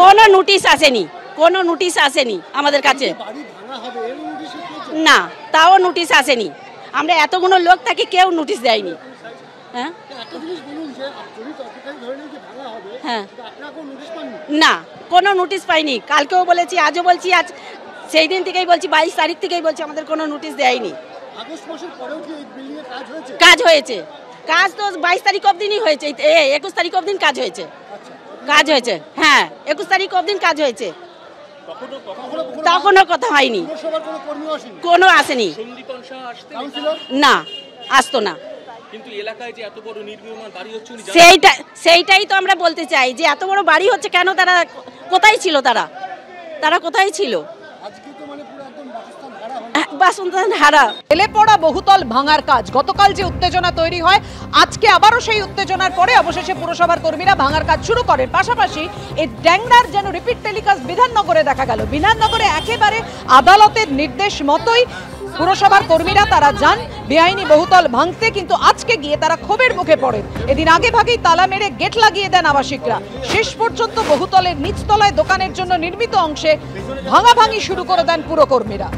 কোনো নোটিশ আসেনি, কোনো নোটিশ আসেনি আমাদের কাছে, না তাও নোটিশ আসেনি। আমরা এতগুলো লোক থাকি, কেউ নোটিশ দেয়নি। হ্যাঁ হ্যাঁ, না কোনো নোটিশ পাইনি। কালকেও বলেছি, আজও বলছি, আজ সেই দিন থেকেই বলছি, 22 তারিখ থেকেই বলছি, আমাদের কোনো নোটিশ দেয়নি। কাজ হয়েছে, কাজ তো 22 তারিখ অবদিনই হয়েছে, 21 তারিখ অবদিন কাজ হয়েছে, কাজ হয়েছে। হ্যাঁ 21 তারিখ অবদিন কাজ হয়েছে, তখনও কথা হয়নি, কোনো আসেনি, না আসতো না। সেইটাই তো আমরা বলতে চাই যে এত বড় বাড়ি হচ্ছে কেন, তারা কোথায় ছিল, তারা কোথায় ছিল? বাসন্তান হারা। এলে পড়া বহুতল ভাঙার কাজ, গতকাল যে উত্তেজনা তৈরি হয়, আজকে আবারও সেই উত্তেজনার পরে অবশেষে পুরসভার কর্মীরা ভাঙার কাজ শুরু করেন। পাশাপাশি এই ট্যাংরার যেন রিপিট টেলিকাস্ট বিধাননগরে দেখা গেল। বিধাননগরে একেবারে আদালতের নির্দেশ মতোই পুরসভার কর্মীরা তারা যান বেআইনি বহুতল ভাঙতে, কিন্তু আজকে গিয়ে তারা ক্ষোভের মুখে পড়েন। এদিন আগে ভাগেই তালা মেরে গেট লাগিয়ে দেন আবাসিকরা। শেষ পর্যন্ত বহুতলের নিচতলায় দোকানের জন্য নির্মিত অংশে ভাঙাভাঙি শুরু করে দেন পুরকর্মীরা।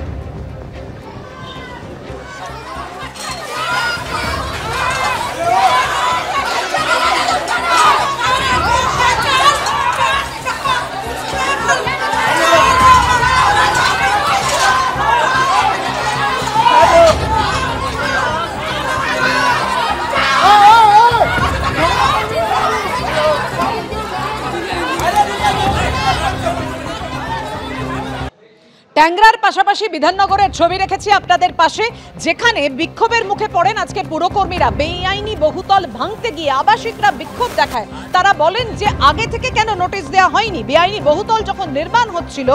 ট্যাংরার পাশাপাশি বিধাননগরের ছবি রেখেছি আপনাদের পাশে, যেখানে বিক্ষোভের মুখে পড়েন আজকে পুরকর্মীরা। বেআইনি বহুতল ভাঙতে গিয়ে আবাসিকরা বিক্ষোভ দেখায়। তারা বলেন যে আগে থেকে কেন নোটিশ দেওয়া হয়নি? বেআইনি বহুতল যখন নির্মাণ হচ্ছিল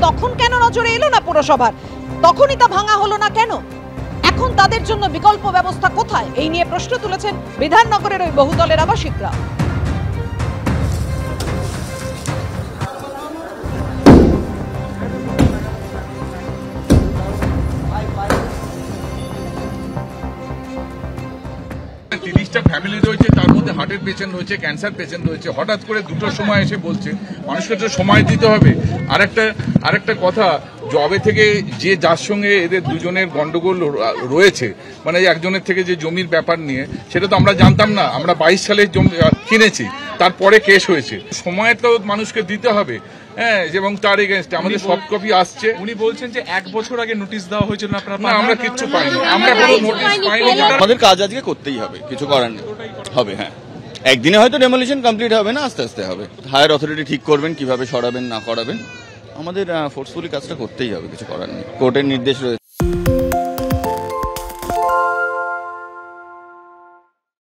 তখন কেন নজরে এলো না পুরসভার? তখনই তা ভাঙা হলো না কেন? এখন তাদের জন্য বিকল্প ব্যবস্থা কোথায়? এই নিয়ে প্রশ্ন তুলেছেন বিধাননগরের ওই বহুতলের আবাসিকরা। ফ্যামিলি রয়েছে, তার মধ্যে হার্টের পেশেন্ট রয়েছে, ক্যান্সার পেশেন্ট রয়েছে। হঠাৎ করে দুটোর সময় এসে বলছে, মানুষকে তো সময় দিতে হবে। আরেকটা কথা, জবে থেকে যে যার সঙ্গে এদের দুজনের গন্ডগোল রয়েছে, মানে একজনের থেকে যে জমির ব্যাপার নিয়ে, সেটা তো আমরা জানতাম না। আমরা 22 সালে জমি কিনেছি, তারপরে কেস হয়েছে। সময় তো মানুষকে দিতে হবে। হ্যাঁ, এবং তার এগেইনস্টে আমাদের সফট কপি আসছে। উনি বলছেন যে 1 বছর আগে নোটিশ দেওয়া হয়েছিল, আপনারা? না, আমরা কিচ্ছু পাইনি, আমরা কোনো নোটিশ পাইনি। আমাদের কাজ আজকে করতেই হবে, কিছু করার নেই। হবে, হ্যাঁ, একদিনে হয়তো ডেমোলিশন কমপ্লিট হবে না, আস্তে আস্তে হবে। হায়ার অথরিটি ঠিক করবেন কিভাবে সরাবেন না করাবেন। আমাদের ফোর্সফুলি কাজটা করতেই হবে, কিছু করার নেই। কোর্টের নির্দেশ রয়েছে।